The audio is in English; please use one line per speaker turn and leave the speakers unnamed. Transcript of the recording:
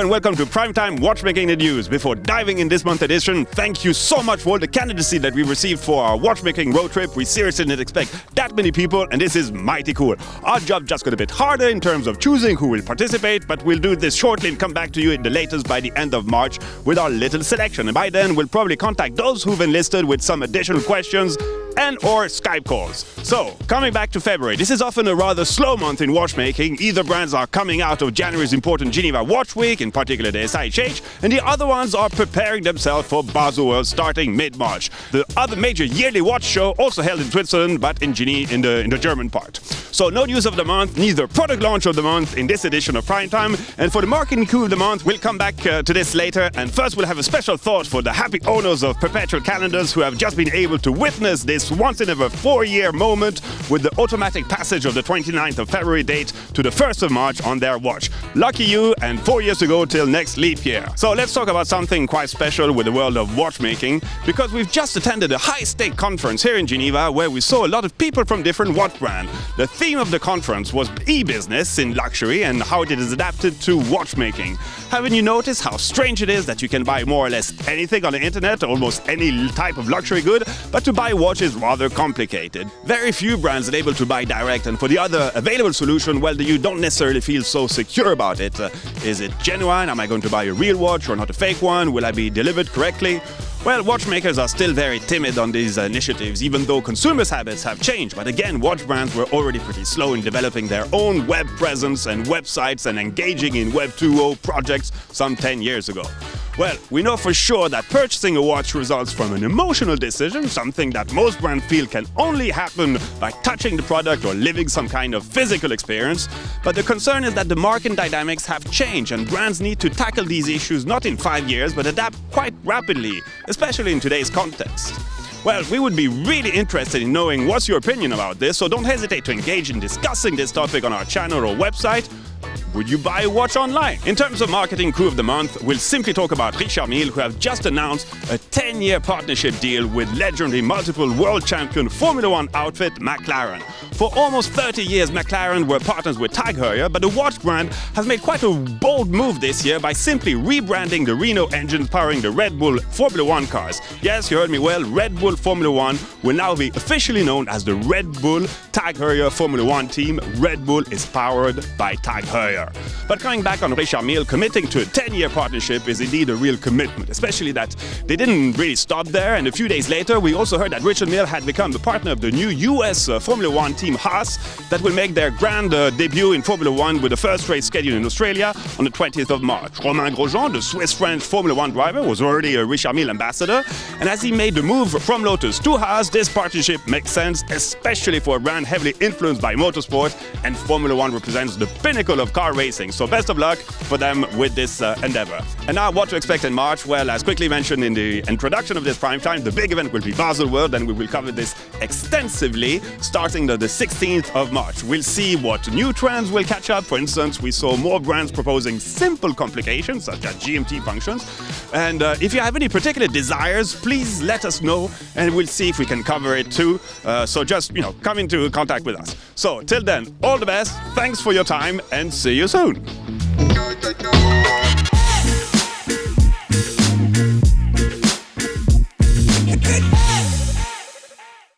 and welcome to Primetime Watchmaking the News. Before diving in this month's edition, thank you so much for all the candidacy that we received for our Watchmaking Roadtrip. We seriously didn't expect that many people, and this is mighty cool. Our job just got a bit harder in terms of choosing who will participate, but we'll do this shortly and come back to you at the latest by the end of March with our little selection. And by then, we'll probably contact those who've enlisted with some additional questions and or Skype calls. So, coming back to February, this is often a rather slow month in watchmaking. Either brands are coming out of January's important Geneva Watch Week, in particular the SIHH, and the other ones are preparing themselves for Baselworld starting mid-March. The other major yearly watch show also held in Switzerland, but in Geneva, in the German part. So no news of the month, neither product launch of the month in this edition of Primetime. And for the marketing coup of the month, we'll come back to this later. And first we'll have a special thought for the happy owners of perpetual calendars who have just been able to witness this once-in-a-4-year moment with the automatic passage of the 29th of February date to the 1st of March on their watch. Lucky you, and 4 years to go till next leap year. So let's talk about something quite special with the world of watchmaking, because we've just attended a high-stake conference here in Geneva where we saw a lot of people from different watch brands. The theme of the conference was e-business in luxury and how it is adapted to watchmaking. Haven't you noticed how strange it is that you can buy more or less anything on the internet, almost any type of luxury good, but to buy a watch is rather complicated. Very few brands are able to buy direct, and for the other available solution, well, you don't necessarily feel so secure about it. Is it genuine? Am I going to buy a real watch or not a fake one? Will I be delivered correctly? Well, watchmakers are still very timid on these initiatives, even though consumers' habits have changed. But again, watch brands were already pretty slow in developing their own web presence and websites and engaging in Web 2.0 projects some 10 years ago. Well, we know for sure that purchasing a watch results from an emotional decision, something that most brands feel can only happen by touching the product or living some kind of physical experience. But the concern is that the market dynamics have changed, and brands need to tackle these issues not in 5 years, but adapt quite rapidly, especially in today's context. Well, we would be really interested in knowing what's your opinion about this, so don't hesitate to engage in discussing this topic on our channel or website. Would you buy a watch online? In terms of marketing coup of the month, we'll simply talk about Richard Mille, who have just announced a 10-year partnership deal with legendary multiple world champion Formula 1 outfit McLaren. For almost 30 years, McLaren were partners with TAG Heuer, but the watch brand has made quite a bold move this year by simply rebranding the Renault engines powering the Red Bull Formula 1 cars. Yes, you heard me well, Red Bull Formula 1 will now be officially known as the Red Bull TAG Heuer Formula 1 team. Red Bull is powered by TAG Heuer. But coming back on Richard Mille, committing to a 10-year partnership is indeed a real commitment, especially that they didn't really stop there. And a few days later, we also heard that Richard Mille had become the partner of the new US Formula 1 team Haas that will make their grand debut in Formula 1 with the first race scheduled in Australia on the 20th of March. Romain Grosjean, the Swiss-French Formula 1 driver, was already a Richard Mille ambassador. And as he made the move from Lotus to Haas, this partnership makes sense, especially for a brand heavily influenced by motorsport, and Formula 1 represents the pinnacle of car racing. So best of luck for them with this endeavor. And now what to expect in March? Well, as quickly mentioned in the introduction of this prime time, the big event will be Baselworld, and we will cover this extensively starting the 16th of March. We'll see what new trends will catch up. For instance, we saw more brands proposing simple complications such as GMT functions. And if you have any particular desires, please let us know, and we'll see if we can cover it too. So just, come into contact with us. So till then, all the best, thanks for your time, and see you soon.